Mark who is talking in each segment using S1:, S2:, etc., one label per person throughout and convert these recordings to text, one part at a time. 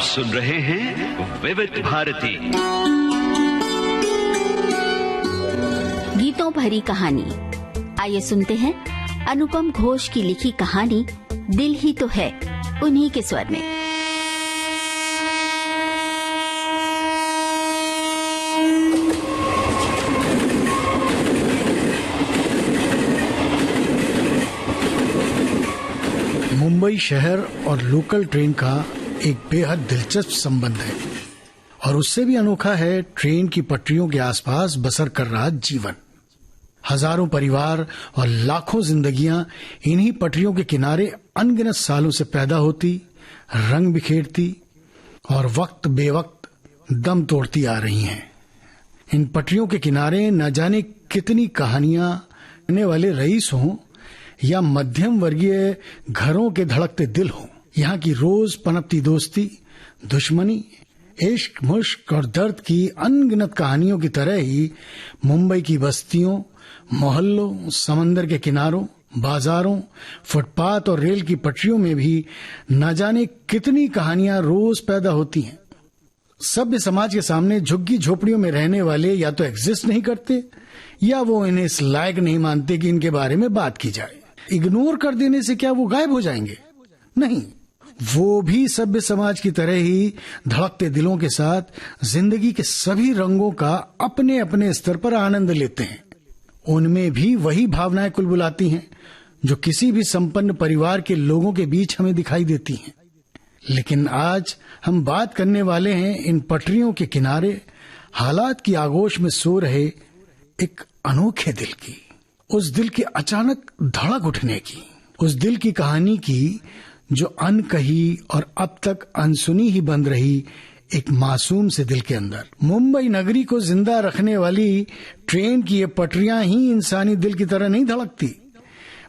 S1: सुन रहे हैं विविध भारती
S2: गीतों भरी कहानी। आइए सुनते हैं अनुपम घोष की लिखी कहानी दिल ही तो है, उन्हीं के स्वर में।
S3: मुंबई शहर और लोकल ट्रेन का एक बेहद दिलचस्प संबंध है और उससे भी अनोखा है ट्रेन की पटरियों के आसपास बसर कर रहा जीवन। हजारों परिवार और लाखों जिंदगियां इन्हीं पटरियों के किनारे अनगिनत सालों से पैदा होती, रंग बिखेरती और वक्त बेवक्त दम तोड़ती आ रही हैं। इन पटरियों के किनारे न जाने कितनी कहानियां रहने वाले रईस हों या मध्यम वर्गीय घरों के धड़कते दिल हों, यहाँ की रोज पनपती दोस्ती, दुश्मनी, इश्क, मुश्क और दर्द की अनगिनत कहानियों की तरह ही मुंबई की बस्तियों, मोहल्लों, समंदर के किनारों, बाजारों, फुटपाथ और रेल की पटरियों में भी न जाने कितनी कहानियां रोज पैदा होती हैं। सभ्य समाज के सामने झुग्गी झोपड़ियों में रहने वाले या तो एग्जिस्ट नहीं करते या वो इन्हें इस लायक नहीं मानते कि इनके बारे में बात की जाए। इग्नोर कर देने से क्या वो गायब हो जाएंगे? नहीं, वो भी सभ्य समाज की तरह ही धड़कते दिलों के साथ जिंदगी के सभी रंगों का अपने अपने स्तर पर आनंद लेते हैं। उनमें भी वही भावनाएं कुलबुलाती हैं जो किसी भी संपन्न परिवार के लोगों के बीच हमें दिखाई देती हैं। लेकिन आज हम बात करने वाले हैं इन पटरियों के किनारे हालात की आगोश में सो रहे एक अनोखे दिल की, उस दिल के अचानक धड़क उठने की, उस दिल की कहानी की जो अनकही और अब तक अनसुनी ही बंद रही एक मासूम से दिल के अंदर। मुंबई नगरी को जिंदा रखने वाली ट्रेन की ये पटरियां ही इंसानी दिल की तरह नहीं धड़कती,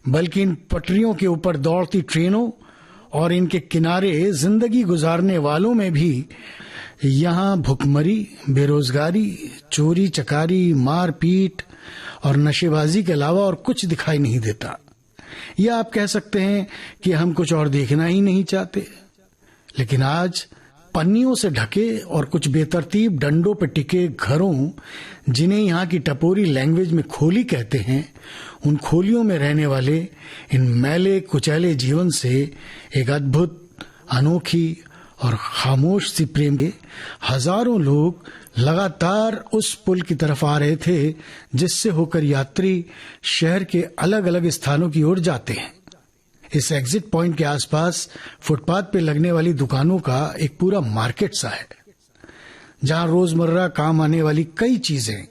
S3: बल्कि इन पटरियों के ऊपर दौड़ती ट्रेनों और इनके किनारे जिंदगी गुजारने वालों में भी यहाँ भुखमरी, बेरोजगारी, चोरी चकारी, मारपीट और नशेबाजी के अलावा और कुछ दिखाई नहीं देता। या आप कह सकते हैं कि हम कुछ और देखना ही नहीं चाहते। लेकिन आज पन्नियों से ढके और कुछ बेतरतीब डंडों पर टिके घरों, जिन्हें यहाँ की टपोरी लैंग्वेज में खोली कहते हैं, उन खोलियों में रहने वाले इन मैले कुचैले जीवन से एक अद्भुत, अनोखी और खामोश सी प्रेम के हजारों लोग लगातार उस पुल की तरफ आ रहे थे जिससे होकर यात्री शहर के अलग अलग स्थानों की ओर जाते हैं। इस एग्जिट पॉइंट के आसपास फुटपाथ पे लगने वाली दुकानों का एक पूरा मार्केट सा है, जहां रोजमर्रा काम आने वाली कई चीजें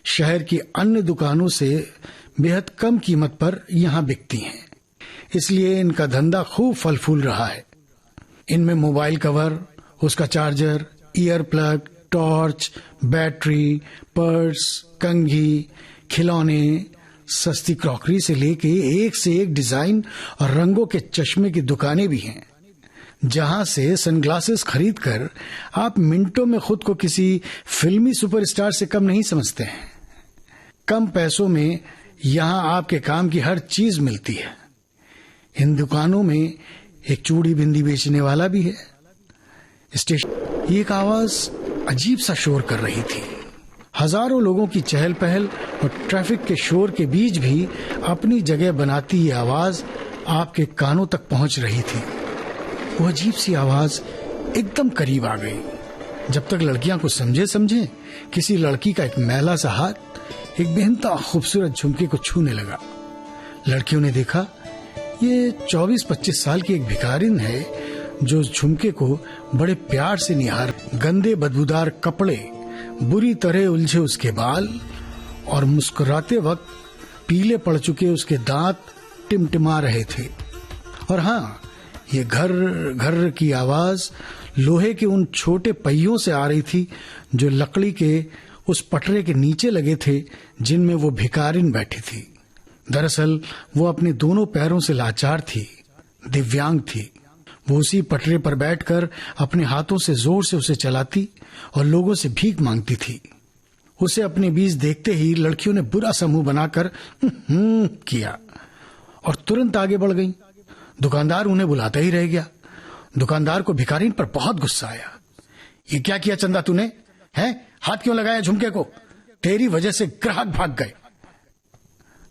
S3: शहर की अन्य दुकानों से बेहद कम कीमत पर यहां बिकती हैं। इसलिए इनका धंधा खूब फल फूल रहा है। इनमें मोबाइल कवर, उसका charger, ear plug, torch, battery, purse, कंघी, खिलौने, सस्ती क्रॉकरी से लेके एक से एक डिजाइन और रंगों के चश्मे की दुकानें भी हैं, जहां से सनग्लासेस खरीदकर आप मिनटों में खुद को किसी फिल्मी सुपरस्टार से कम नहीं समझते हैं। कम पैसों में यहां आपके काम की हर चीज मिलती है। इन दुकानों में एक चूड़ी बिंदी बेचने वाला भी है। स्टेशन एक आवाज अजीब सा शोर कर रही थी। हजारों लोगों की चहल पहल और ट्रैफिक के शोर के बीच भी अपनी जगह बनाती ये आवाज आपके कानों तक पहुंच रही थी। वो अजीब सी आवाज एकदम करीब आ गई। जब तक लड़कियां कुछ समझे किसी लड़की का एक मैला सा हाथ एक बेहद खूबसूरत झुमके को छूने लगा। लड़कियों ने देखा ये 24-25 साल की एक भिखारिन है जो उस झुमके को बड़े प्यार से निहार। गंदे बदबूदार कपड़े, बुरी तरह उलझे उसके बाल और मुस्कुराते वक्त पीले पड़ चुके उसके दांत टिमटिमा रहे थे। और हाँ, ये घर घर की आवाज लोहे के उन छोटे पहियों से आ रही थी जो लकड़ी के उस पटरे के नीचे लगे थे जिनमें वो भिखारिन बैठी थी। दरअसल वो अपने दोनों पैरों से लाचार थी, दिव्यांग थी। वो उसी पटरे पर बैठकर अपने हाथों से जोर से उसे चलाती और लोगों से भीख मांगती थी। उसे अपने बीच देखते ही लड़कियों ने बुरा सा मुंह बनाकर किया और तुरंत आगे बढ़ गईं। दुकानदार उन्हें बुलाता ही रह गया। दुकानदार को भिखारीन पर बहुत गुस्सा आया। ये क्या किया चंदा तूने? है हाथ क्यों लगाया झुमके को? तेरी वजह से ग्राहक भाग गए।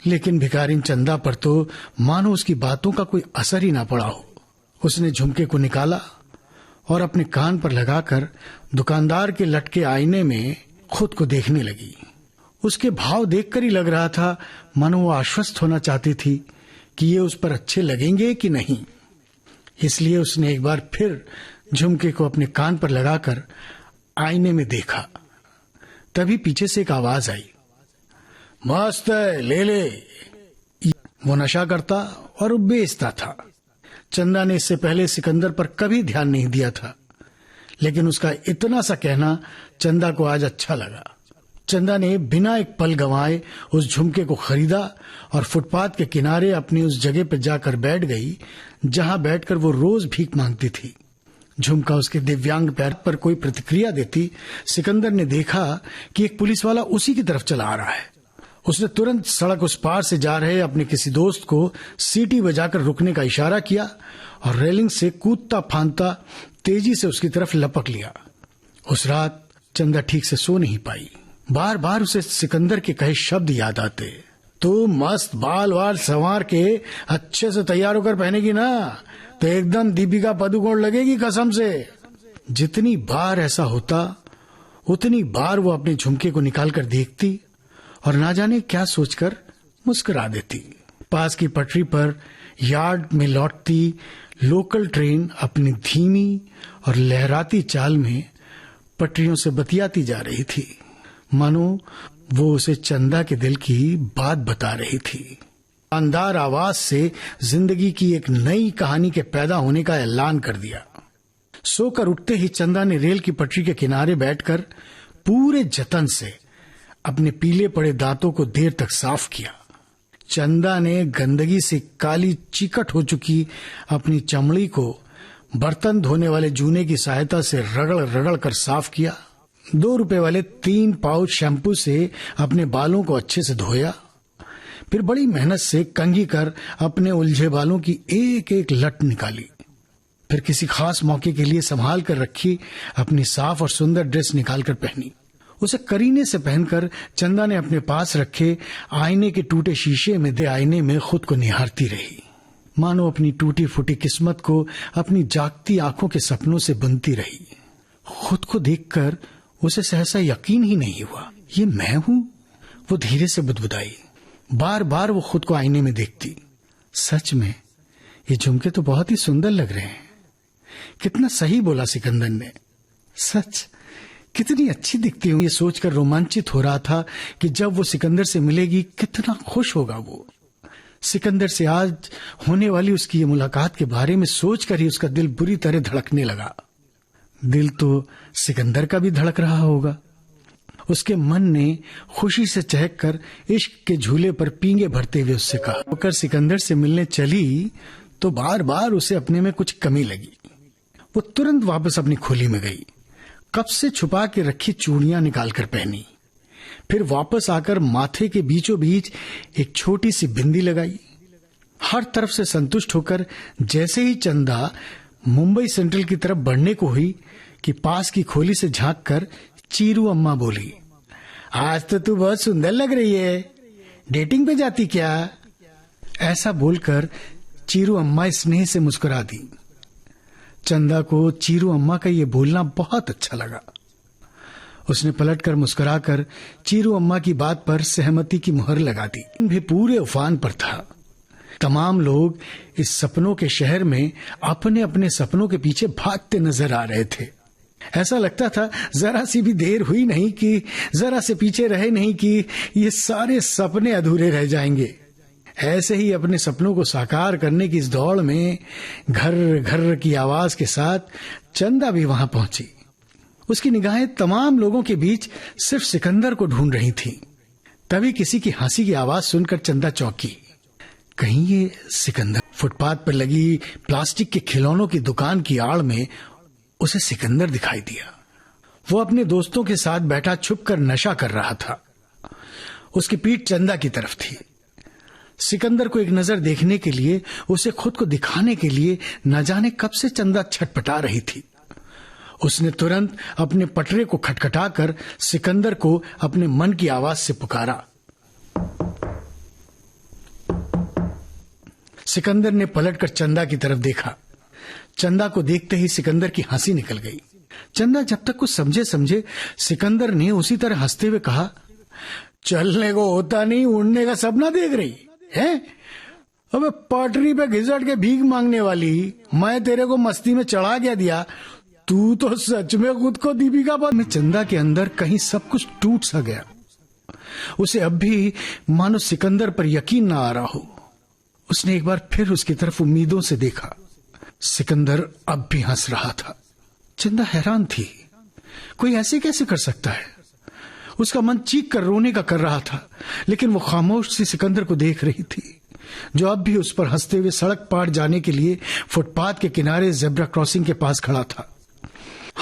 S3: लेकिन भिखारीन चंदा पर तो मानो उसकी बातों का कोई असर ही ना पड़ा हो। उसने झुमके को निकाला और अपने कान पर लगाकर दुकानदार के लटके आईने में खुद को देखने लगी। उसके भाव देखकर ही लग रहा था मानो वो आश्वस्त होना चाहती थी कि ये उस पर अच्छे लगेंगे कि नहीं। इसलिए उसने एक बार फिर झुमके को अपने कान पर लगाकर आईने में देखा। तभी पीछे से एक आवाज आई, मस्त है, ले ले। वो नशा करता और बेचता था। चंदा ने इससे पहले सिकंदर पर कभी ध्यान नहीं दिया था, लेकिन उसका इतना सा कहना चंदा को आज अच्छा लगा। चंदा ने बिना एक पल गंवाए उस झुमके को खरीदा और फुटपाथ के किनारे अपनी उस जगह पर जाकर बैठ गई जहां बैठकर वो रोज भीख मांगती थी। झुमका उसके दिव्यांग पैर पर कोई प्रतिक्रिया देती सिकंदर ने देखा कि एक पुलिस वाला उसी की तरफ चला आ रहा है। उसने तुरंत सड़क उस पार से जा रहे अपने किसी दोस्त को सीटी बजाकर रुकने का इशारा किया और रेलिंग से कूदता फांदता तेजी से उसकी तरफ लपक लिया। उस रात चंदा ठीक से सो नहीं पाई। बार बार उसे सिकंदर के कहे शब्द याद आते, तू मस्त बाल वाल संवार के अच्छे से तैयार होकर पहनेगी ना तो एकदम दीपिका पादुकोण लगेगी कसम से। जितनी बार ऐसा होता उतनी बार वो अपने झुमके को निकालकर देखती और ना जाने क्या सोचकर मुस्कुरा देती। पास की पटरी पर यार्ड में लौटती लोकल ट्रेन अपनी धीमी और लहराती चाल में पटरियों से बतियाती जा रही थी, मानो वो उसे चंदा के दिल की बात बता रही थी। शानदार आवाज से जिंदगी की एक नई कहानी के पैदा होने का ऐलान कर दिया। सोकर उठते ही चंदा ने रेल की पटरी के किनारे बैठकर पूरे जतन से अपने पीले पड़े दांतों को देर तक साफ किया। चंदा ने गंदगी से काली चिकट हो चुकी अपनी चमड़ी को बर्तन धोने वाले जूने की सहायता से रगड़ रगड़ कर साफ किया। 2 रुपए वाले 3 पाउच शैम्पू से अपने बालों को अच्छे से धोया। फिर बड़ी मेहनत से कंघी कर अपने उलझे बालों की एक एक लट निकाली। फिर किसी खास मौके के लिए संभाल कर रखी अपनी साफ और सुंदर ड्रेस निकालकर पहनी। उसे करीने से पहनकर चंदा ने अपने पास रखे आईने के टूटे शीशे में आईने में खुद को निहारती रही, मानो अपनी टूटी फूटी किस्मत को अपनी जागती आंखों के सपनों से बुनती रही। खुद को देखकर उसे सहसा यकीन ही नहीं हुआ, ये मैं हूं? वो धीरे से बुदबुदाई। बार बार वो खुद को आईने में देखती। सच में ये झुमके तो बहुत ही सुंदर लग रहे हैं। कितना सही बोला सिकंदर ने, सच कितनी अच्छी दिखती हूँ। ये सोचकर रोमांचित हो रहा था कि जब वो सिकंदर से मिलेगी कितना खुश होगा वो। सिकंदर से आज होने वाली उसकी ये मुलाकात के बारे में सोचकर ही उसका दिल बुरी तरह धड़कने लगा। दिल तो सिकंदर का भी धड़क रहा होगा। उसके मन ने खुशी से चहक कर इश्क के झूले पर पींगे भरते हुए उससे कहा। होकर सिकंदर से मिलने चली तो बार बार उसे अपने में कुछ कमी लगी। वो तुरंत वापस अपनी खोली में गई, कब से छुपा के रखी चूड़ियां निकालकर पहनी। फिर वापस आकर माथे के बीचों बीच एक छोटी सी बिंदी लगाई। हर तरफ से संतुष्ट होकर जैसे ही चंदा मुंबई सेंट्रल की तरफ बढ़ने को हुई कि पास की खोली से झांक कर चीरू अम्मा बोली, आज तो तू बहुत सुंदर लग रही है, डेटिंग पे जाती क्या? ऐसा बोलकर चीरू अम्मा स्नेह से मुस्कुरा दी। चंदा को चीरू अम्मा का ये बोलना बहुत अच्छा लगा। उसने पलटकर मुस्कुराकर चीरू अम्मा की बात पर सहमति की मुहर लगा दी। भी पूरे उफान पर था। तमाम लोग इस सपनों के शहर में अपने अपने सपनों के पीछे भागते नजर आ रहे थे। ऐसा लगता था जरा सी भी देर हुई नहीं कि जरा से पीछे रहे नहीं कि ये सारे सपने अधूरे रह जाएंगे। ऐसे ही अपने सपनों को साकार करने की इस दौड़ में घर घर की आवाज के साथ चंदा भी वहां पहुंची। उसकी निगाहें तमाम लोगों के बीच सिर्फ सिकंदर को ढूंढ रही थीं। तभी किसी की हंसी की आवाज सुनकर चंदा चौंकी। कहीं ये सिकंदर? फुटपाथ पर लगी प्लास्टिक के खिलौनों की दुकान की आड़ में उसे सिकंदर दिखाई दिया। वो अपने दोस्तों के साथ बैठा छुपकर नशा कर रहा था। उसकी पीठ चंदा की तरफ थी। सिकंदर को एक नजर देखने के लिए, उसे खुद को दिखाने के लिए न जाने कब से चंदा छटपटा रही थी। उसने तुरंत अपने पटरे को खटखटाकर सिकंदर को अपने मन की आवाज से पुकारा। सिकंदर ने पलटकर चंदा की तरफ देखा। चंदा को देखते ही सिकंदर की हंसी निकल गई। चंदा जब तक कुछ समझे सिकंदर ने उसी तरह हंसते हुए कहा, चलने को होता नहीं, उड़ने का सपना देख रही है? अबे पटरी पे घिसट के भीख मांगने वाली, मैं तेरे को मस्ती में चढ़ा क्या दिया? तू तो सच में खुद को दीपिका पर। में चंदा के अंदर कहीं सब कुछ टूट सा गया। उसे अब भी मानो सिकंदर पर यकीन ना आ रहा हो। उसने एक बार फिर उसकी तरफ उम्मीदों से देखा। सिकंदर अब भी हंस रहा था। चंदा हैरान थी, कोई ऐसे कैसे कर सकता है? उसका मन चीख कर रोने का कर रहा था, लेकिन वो खामोश सी सिकंदर को देख रही थी, जो अब भी उस पर हंसते हुए सड़क पार जाने के लिए फुटपाथ के किनारे जेब्रा क्रॉसिंग के पास खड़ा था।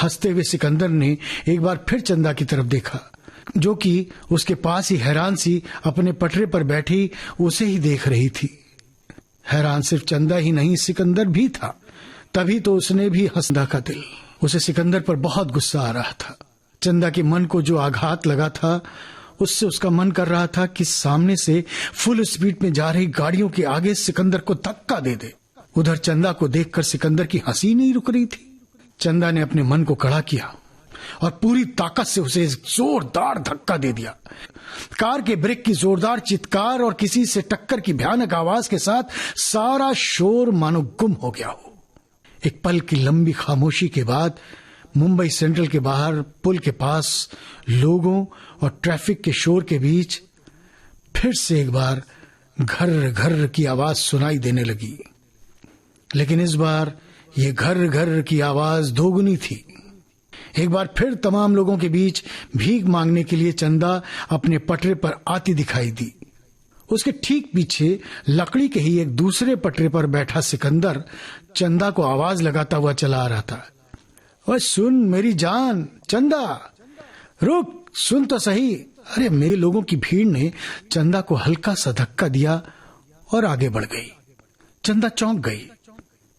S3: हंसते हुए सिकंदर ने एक बार फिर चंदा की तरफ देखा, जो कि उसके पास ही हैरान सी अपने पटरे पर बैठी उसे ही देख रही थी। हैरान सिर्फ चंदा ही नहीं, सिकंदर भी था। तभी तो उसने भी हंसा का दिल। उसे सिकंदर पर बहुत गुस्सा आ रहा था। चंदा के मन को जो आघात लगा था, उससे उसका मन कर रहा था कि सामने से फुल स्पीड में जा रही गाड़ियों के आगे सिकंदर को धक्का दे दे। उधर चंदा को देखकर सिकंदर की हंसी नहीं रुक रही थी। चंदा ने अपने मन को कड़ा किया और पूरी ताकत से उसे जोरदार धक्का दे दिया। कार के ब्रेक की जोरदार चित्कार और किसी से टक्कर की भयानक आवाज के साथ सारा शोर मानो गुम हो गया हो। एक पल की लंबी खामोशी के बाद मुंबई सेंट्रल के बाहर पुल के पास लोगों और ट्रैफिक के शोर के बीच फिर से एक बार घर घर की आवाज सुनाई देने लगी। लेकिन इस बार ये घर घर की आवाज दोगुनी थी। एक बार फिर तमाम लोगों के बीच भीख मांगने के लिए चंदा अपने पटरे पर आती दिखाई दी। उसके ठीक पीछे लकड़ी के ही एक दूसरे पटरे पर बैठा सिकंदर चंदा को आवाज लगाता हुआ चला आ रहा था। ओए सुन मेरी जान, चंदा रुक, सुन तो सही। अरे मेरे लोगों की भीड़ ने चंदा को हल्का सा धक्का दिया और आगे बढ़ गई। चंदा चौंक गई।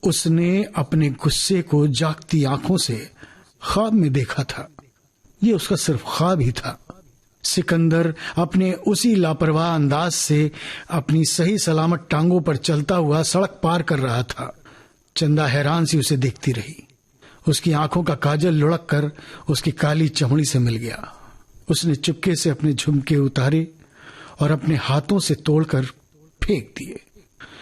S3: उसने अपने गुस्से को जागती आंखों से ख्वाब में देखा था। ये उसका सिर्फ ख्वाब ही था। सिकंदर अपने उसी लापरवाह अंदाज से अपनी सही सलामत टांगों पर चलता हुआ सड़क पार कर रहा था। चंदा हैरान सी उसे देखती रही। उसकी आंखों का काजल लुढ़क कर उसकी काली चमड़ी से मिल गया। उसने चुपके से अपने झुमके उतारे और अपने हाथों से तोड़कर फेंक दिए।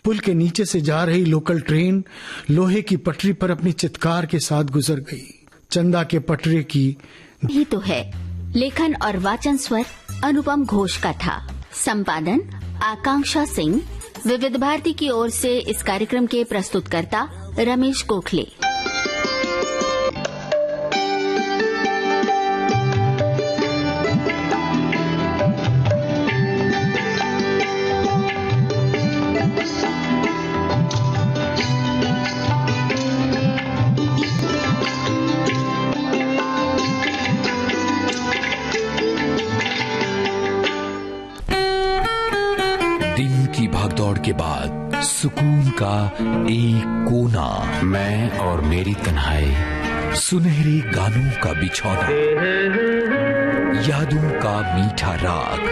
S3: पुल के नीचे से जा रही लोकल ट्रेन लोहे की पटरी पर अपनी चित्कार के साथ गुजर गई। चंदा के पटरे की
S2: ही तो है। लेखन और वाचन स्वर अनुपम घोष का था। संपादन आकांक्षा सिंह। विविध भारती की ओर से इस कार्यक्रम के प्रस्तुतकर्ता रमेश गोखले।
S4: भागदौड़ के बाद सुकून का एक कोना,
S5: मैं और मेरी तन्हाई,
S4: सुनहरे गानों का बिछौना, यादों का मीठा राग,